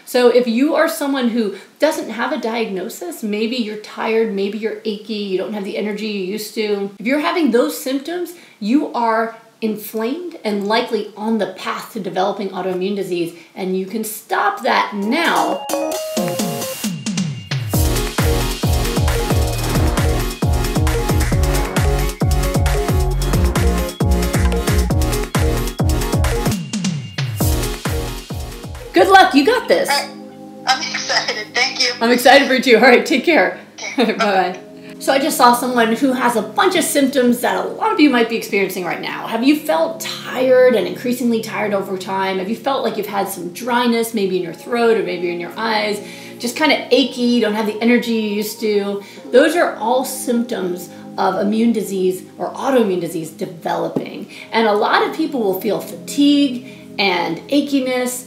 So if you are someone who doesn't have a diagnosis, maybe you're tired, maybe you're achy, you don't have the energy you used to. If you're having those symptoms, you are inflamed and likely on the path to developing autoimmune disease, and you can stop that now. Good luck, you got this. I'm excited, thank you. I'm excited for you too. All right, take care. Okay. Bye-bye. So I just saw someone who has a bunch of symptoms that a lot of you might be experiencing right now. Have you felt tired and increasingly tired over time? Have you felt like you've had some dryness, maybe in your throat or maybe in your eyes? Just kind of achy, don't have the energy you used to? Those are all symptoms of immune disease or autoimmune disease developing. And a lot of people will feel fatigue and achiness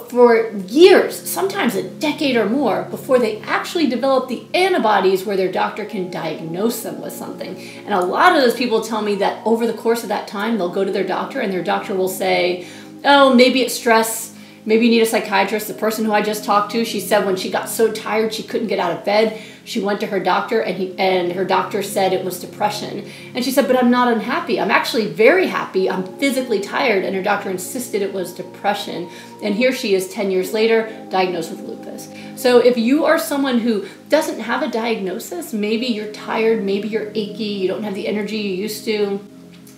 for years, sometimes a decade or more, before they actually develop the antibodies where their doctor can diagnose them with something. And a lot of those people tell me that over the course of that time, they'll go to their doctor and their doctor will say, oh, maybe it's stress, maybe you need a psychiatrist. The person who I just talked to, she said when she got so tired she couldn't get out of bed, she went to her doctor and her doctor said it was depression. And she said, but I'm not unhappy. I'm actually very happy. I'm physically tired. And her doctor insisted it was depression. And here she is 10 years later, diagnosed with lupus. So if you are someone who doesn't have a diagnosis, maybe you're tired, maybe you're achy, you don't have the energy you used to,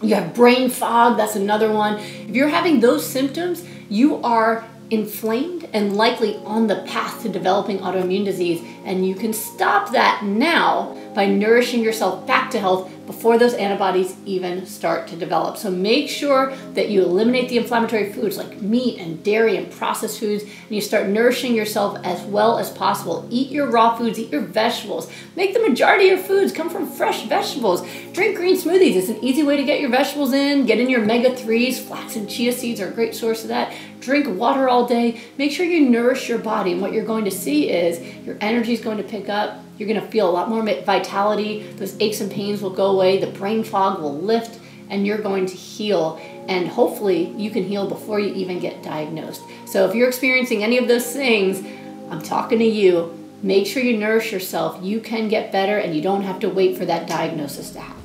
you have brain fog, that's another one. If you're having those symptoms, you are inflamed and likely on the path to developing autoimmune disease, and you can stop that now by nourishing yourself back to health before those antibodies even start to develop. So make sure that you eliminate the inflammatory foods like meat and dairy and processed foods, and you start nourishing yourself as well as possible. Eat your raw foods, eat your vegetables. Make the majority of your foods come from fresh vegetables. Drink green smoothies. It's an easy way to get your vegetables in. Get in your omega-3s. Flax and chia seeds are a great source of that. Drink water all day. Make sure you nourish your body, and what you're going to see is your energy is going to pick up. You're going to feel a lot more vitality. Those aches and pains will go away. The brain fog will lift, and you're going to heal. And hopefully you can heal before you even get diagnosed. So if you're experiencing any of those things, I'm talking to you. Make sure you nourish yourself. You can get better, and you don't have to wait for that diagnosis to happen.